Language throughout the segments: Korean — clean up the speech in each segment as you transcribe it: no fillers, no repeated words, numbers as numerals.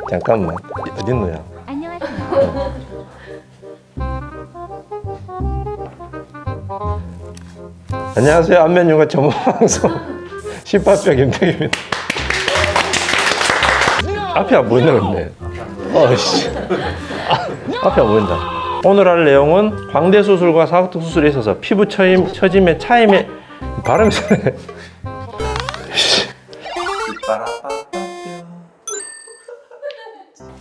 잠깐만, 어딨노야? 안녕하세요. 안녕하세요. 안면윤곽 전문 방송 시파뼈 김태규입니다. 앞이 안 보인다 그랬네. 어이씨. 앞이 안 보인다. 오늘 할 내용은 광대 수술과 사각턱 수술에 있어서 피부 처짐의 차임의 발음이 세네.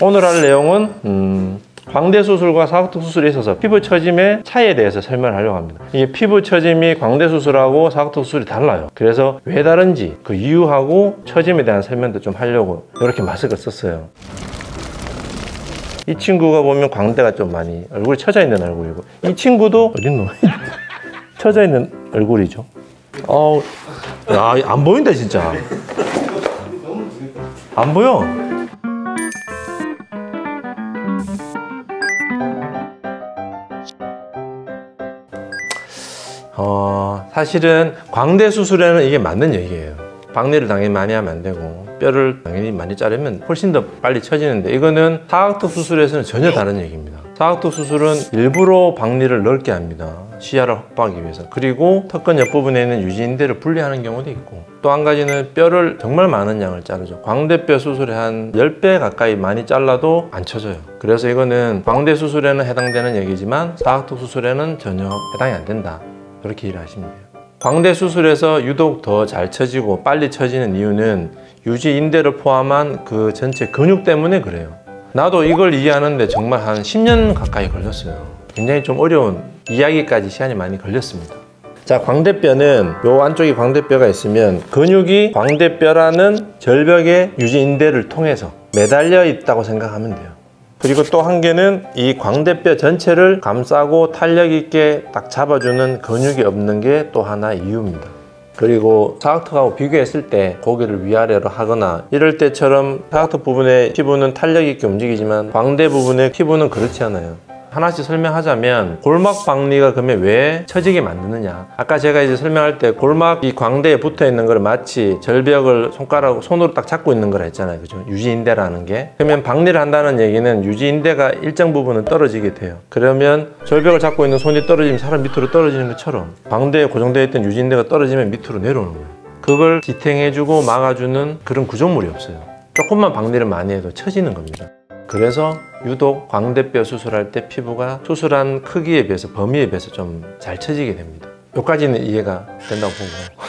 오늘 할 내용은 광대 수술과 사각턱 수술에 있어서 피부 처짐의 차이에 대해서 설명하려고 합니다. 이게 피부 처짐이 광대 수술하고 사각턱 수술이 달라요. 그래서 왜 다른지 그 이유하고 처짐에 대한 설명도 좀 하려고 이렇게 마스크를 썼어요. 이 친구가 보면 광대가 좀 많이 얼굴이 처져 있는 얼굴이고, 이 친구도 어딨노? 처져 있는 얼굴이죠. 야, 안 보인다 진짜. 안 보여. 사실은 광대 수술에는 이게 맞는 얘기예요. 박리를 당연히 많이 하면 안 되고 뼈를 당연히 많이 자르면 훨씬 더 빨리 처지는데, 이거는 사각턱 수술에서는 전혀 다른 얘기입니다. 사각턱 수술은 일부러 박리를 넓게 합니다. 시야를 확보하기 위해서. 그리고 턱근 옆부분에 있는 유지인대를 분리하는 경우도 있고, 또 한 가지는 뼈를 정말 많은 양을 자르죠. 광대뼈 수술에 한 10배 가까이 많이 잘라도 안 처져요. 그래서 이거는 광대 수술에는 해당되는 얘기지만 사각턱 수술에는 전혀 해당이 안 된다, 이렇게 이해를 하시면 돼요. 광대 수술에서 유독 더 잘 처지고 빨리 처지는 이유는 유지인대를 포함한 그 전체 근육 때문에 그래요. 나도 이걸 이해하는데 정말 한 10년 가까이 걸렸어요. 굉장히 좀 어려운 이야기까지 시간이 많이 걸렸습니다. 자, 광대뼈는 요 안쪽에 광대뼈가 있으면 근육이 광대뼈라는 절벽의 유지인대를 통해서 매달려 있다고 생각하면 돼요. 그리고 또 한 개는 이 광대뼈 전체를 감싸고 탄력 있게 딱 잡아주는 근육이 없는 게 또 하나의 이유입니다. 그리고 사각턱하고 비교했을 때 고개를 위아래로 하거나 이럴 때처럼 사각턱 부분의 피부는 탄력 있게 움직이지만 광대 부분의 피부는 그렇지 않아요. 하나씩 설명하자면, 골막 박리가 그러면 왜 처지게 만드느냐. 아까 제가 이제 설명할 때 골막 이 광대에 붙어 있는 걸 마치 절벽을 손으로 딱 잡고 있는 거라 했잖아요. 그죠? 유지인대라는 게. 그러면 박리를 한다는 얘기는 유지인대가 일정 부분은 떨어지게 돼요. 그러면 절벽을 잡고 있는 손이 떨어지면 사람 밑으로 떨어지는 것처럼 광대에 고정되어 있던 유지인대가 떨어지면 밑으로 내려오는 거예요. 그걸 지탱해주고 막아주는 그런 구조물이 없어요. 조금만 박리를 많이 해도 처지는 겁니다. 그래서 유독 광대뼈 수술할 때 피부가 수술한 크기에 비해서, 범위에 비해서 좀 잘 처지게 됩니다. 여기까지는 이해가 된다고 보고,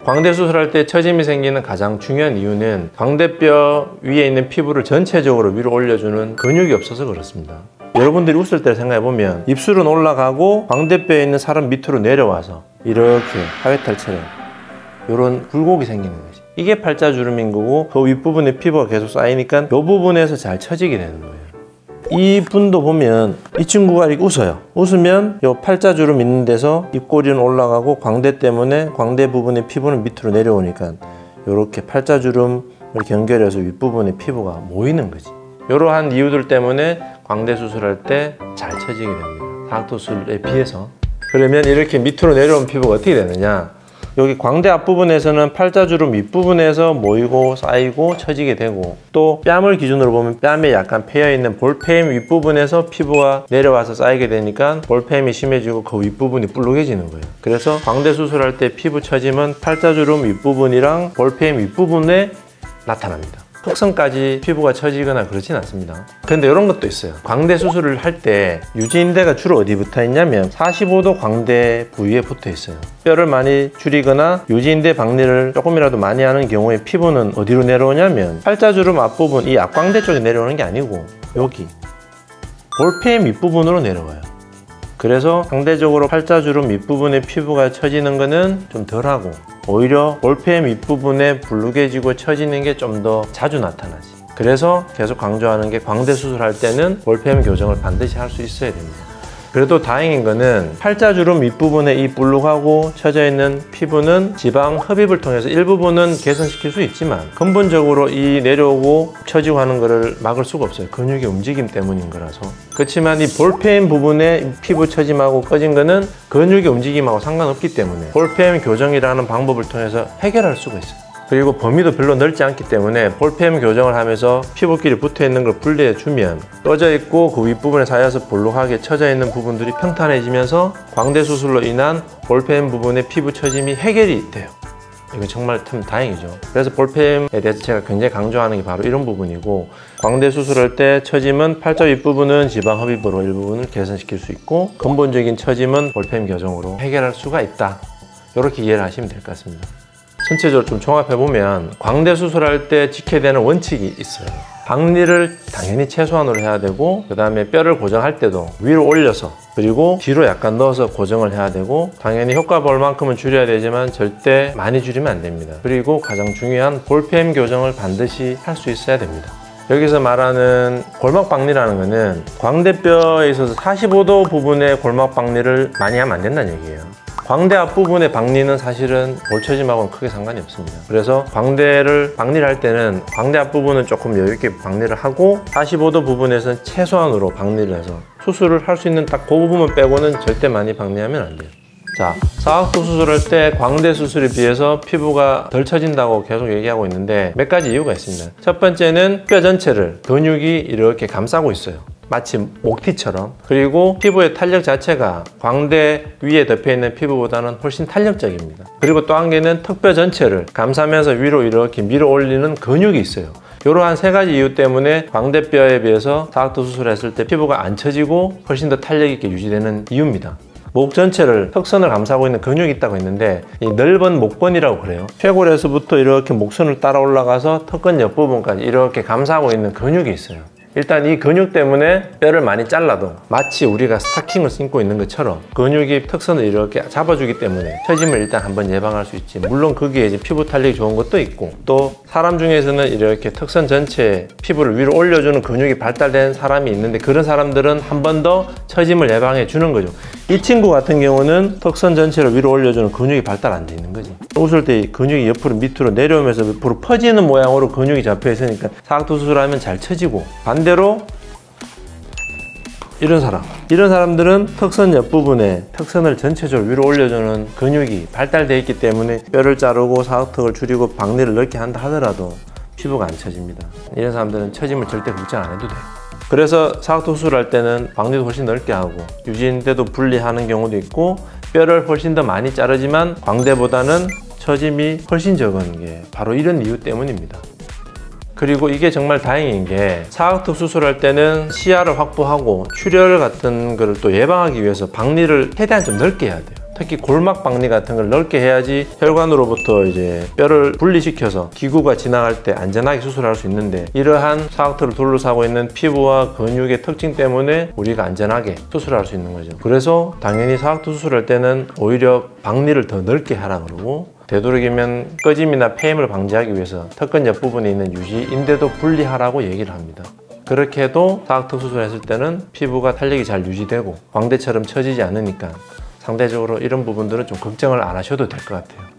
광대 수술할 때 처짐이 생기는 가장 중요한 이유는 광대뼈 위에 있는 피부를 전체적으로 위로 올려주는 근육이 없어서 그렇습니다. 여러분들이 웃을 때 생각해보면 입술은 올라가고 광대뼈에 있는 살은 밑으로 내려와서 이렇게 하회탈처럼 이런 굴곡이 생기는 거지. 이게 팔자주름인 거고, 그 윗부분에 피부가 계속 쌓이니까 이 부분에서 잘 처지게 되는 거예요. 이 분도 보면 이 친구가 이렇게 웃어요. 웃으면 이 팔자주름 있는 데서 입꼬리는 올라가고 광대 때문에 광대 부분의 피부는 밑으로 내려오니까 이렇게 팔자주름을 연결해서 윗부분의 피부가 모이는 거지. 이러한 이유들 때문에 광대 수술할 때 잘 처지게 됩니다. 사각턱 수술에 비해서. 그러면 이렇게 밑으로 내려온 피부가 어떻게 되느냐. 여기 광대 앞부분에서는 팔자주름 윗부분에서 모이고 쌓이고 처지게 되고, 또 뺨을 기준으로 보면 뺨에 약간 패여있는 볼펜 윗부분에서 피부가 내려와서 쌓이게 되니까 볼펜이 심해지고 그 윗부분이 불룩해지는 거예요. 그래서 광대 수술할 때 피부 처짐은 팔자주름 윗부분이랑 볼펜 윗부분에 나타납니다. 턱선까지 피부가 처지거나 그러진 않습니다. 근데 이런 것도 있어요. 광대 수술을 할 때 유지인대가 주로 어디 붙어 있냐면 45도 광대 부위에 붙어 있어요. 뼈를 많이 줄이거나 유지인대 박리를 조금이라도 많이 하는 경우에 피부는 어디로 내려오냐면 팔자주름 앞부분, 이 앞광대 쪽에 내려오는 게 아니고 여기 볼펜 윗부분으로 내려와요. 그래서 상대적으로 팔자주름 윗부분의 피부가 처지는 거는 좀 덜하고, 오히려 볼펜 윗부분에 불룩해지고 처지는 게 좀 더 자주 나타나지. 그래서 계속 강조하는 게 광대 수술할 때는 볼펜 교정을 반드시 할 수 있어야 됩니다. 그래도 다행인 거는 팔자주름 윗부분에 이 볼록하고 처져 있는 피부는 지방 흡입을 통해서 일부분은 개선시킬 수 있지만 근본적으로 이 내려오고 처지고 하는 거를 막을 수가 없어요. 근육의 움직임 때문인 거라서. 그렇지만 이 볼펜 부분에 피부 처짐하고 꺼진 거는 근육의 움직임하고 상관없기 때문에 볼펜 교정이라는 방법을 통해서 해결할 수가 있어요. 그리고 범위도 별로 넓지 않기 때문에 볼펜 교정을 하면서 피부끼리 붙어 있는 걸 분리해 주면 꺼져 있고 그 윗부분에 쌓여서 볼록하게 처져 있는 부분들이 평탄해지면서 광대 수술로 인한 볼펜 부분의 피부 처짐이 해결이 돼요. 이거 정말 참 다행이죠. 그래서 볼펜에 대해서 제가 굉장히 강조하는 게 바로 이런 부분이고, 광대 수술할 때 처짐은 팔자 윗부분은 지방 흡입으로 일부분을 개선시킬 수 있고 근본적인 처짐은 볼펜 교정으로 해결할 수가 있다. 이렇게 이해를 하시면 될 것 같습니다. 전체적으로 좀 종합해보면 광대 수술할 때 지켜야 되는 원칙이 있어요. 박리를 당연히 최소한으로 해야 되고, 그 다음에 뼈를 고정할 때도 위로 올려서 그리고 뒤로 약간 넣어서 고정을 해야 되고, 당연히 효과 볼 만큼은 줄여야 되지만 절대 많이 줄이면 안 됩니다. 그리고 가장 중요한 볼펜 교정을 반드시 할 수 있어야 됩니다. 여기서 말하는 골막 박리라는 거는 광대뼈에 있어서 45도 부분의 골막 박리를 많이 하면 안 된다는 얘기예요. 광대 앞부분의 박리는 사실은 볼처짐하고는 크게 상관이 없습니다. 그래서 광대를 박리를 할 때는 광대 앞부분은 조금 여유있게 박리를 하고 45도 부분에서는 최소한으로 박리를 해서 수술을 할 수 있는 딱 그 부분 빼고는 절대 많이 박리하면 안 돼요. 자, 사각턱 수술할 때 광대 수술에 비해서 피부가 덜 처진다고 계속 얘기하고 있는데 몇 가지 이유가 있습니다. 첫 번째는 뼈 전체를 근육이 이렇게 감싸고 있어요. 마치 목티처럼. 그리고 피부의 탄력 자체가 광대 위에 덮여있는 피부보다는 훨씬 탄력적입니다. 그리고 또 한 개는 턱뼈 전체를 감싸면서 위로 이렇게 밀어 올리는 근육이 있어요. 이러한 세 가지 이유 때문에 광대뼈에 비해서 사각턱 수술했을 때 피부가 안 처지고 훨씬 더 탄력 있게 유지되는 이유입니다. 목 전체를 턱선을 감싸고 있는 근육이 있다고 했는데, 이 넓은 목번이라고 그래요. 쇄골에서부터 이렇게 목선을 따라 올라가서 턱근 옆부분까지 이렇게 감싸고 있는 근육이 있어요. 일단 이 근육 때문에 뼈를 많이 잘라도 마치 우리가 스타킹을 신고 있는 것처럼 근육이 턱선을 이렇게 잡아주기 때문에 처짐을 일단 한번 예방할 수 있지. 물론 거기에 이제 피부 탄력이 좋은 것도 있고, 또 사람 중에서는 이렇게 턱선 전체에 피부를 위로 올려주는 근육이 발달된 사람이 있는데, 그런 사람들은 한 번 더 처짐을 예방해 주는 거죠. 이 친구 같은 경우는 턱선 전체를 위로 올려주는 근육이 발달 안 돼 있는 거지. 웃을 때 근육이 옆으로 밑으로 내려오면서 옆으로 퍼지는 모양으로 근육이 잡혀 있으니까 사각턱 수술하면 잘 처지고, 반대로 이런 사람들은 턱선 옆부분에 턱선을 전체적으로 위로 올려주는 근육이 발달되어 있기 때문에 뼈를 자르고 사각턱을 줄이고 박리를 넓게 한다 하더라도 피부가 안 처집니다. 이런 사람들은 처짐을 절대 걱정 안 해도 돼요. 그래서 사각턱 수술할 때는 박리도 훨씬 넓게 하고 유지인대도 분리하는 경우도 있고, 뼈를 훨씬 더 많이 자르지만 광대보다는 처짐이 훨씬 적은 게 바로 이런 이유 때문입니다. 그리고 이게 정말 다행인 게, 사각턱 수술할 때는 시야를 확보하고 출혈 같은 거를 또 예방하기 위해서 박리를 최대한 좀 넓게 해야 돼요. 특히 골막 박리 같은 걸 넓게 해야지 혈관으로부터 이제 뼈를 분리시켜서 기구가 지나갈 때 안전하게 수술할 수 있는데, 이러한 사각턱을 둘러싸고 있는 피부와 근육의 특징 때문에 우리가 안전하게 수술할 수 있는 거죠. 그래서 당연히 사각턱 수술할 때는 오히려 박리를 더 넓게 하라 그러고, 되도록이면 꺼짐이나 폐임을 방지하기 위해서 턱근 옆부분에 있는 유지인대도 분리하라고 얘기를 합니다. 그렇게 해도 사각턱 수술했을 때는 피부가 탄력이 잘 유지되고 광대처럼 처지지 않으니까 상대적으로 이런 부분들은 좀 걱정을 안 하셔도 될 것 같아요.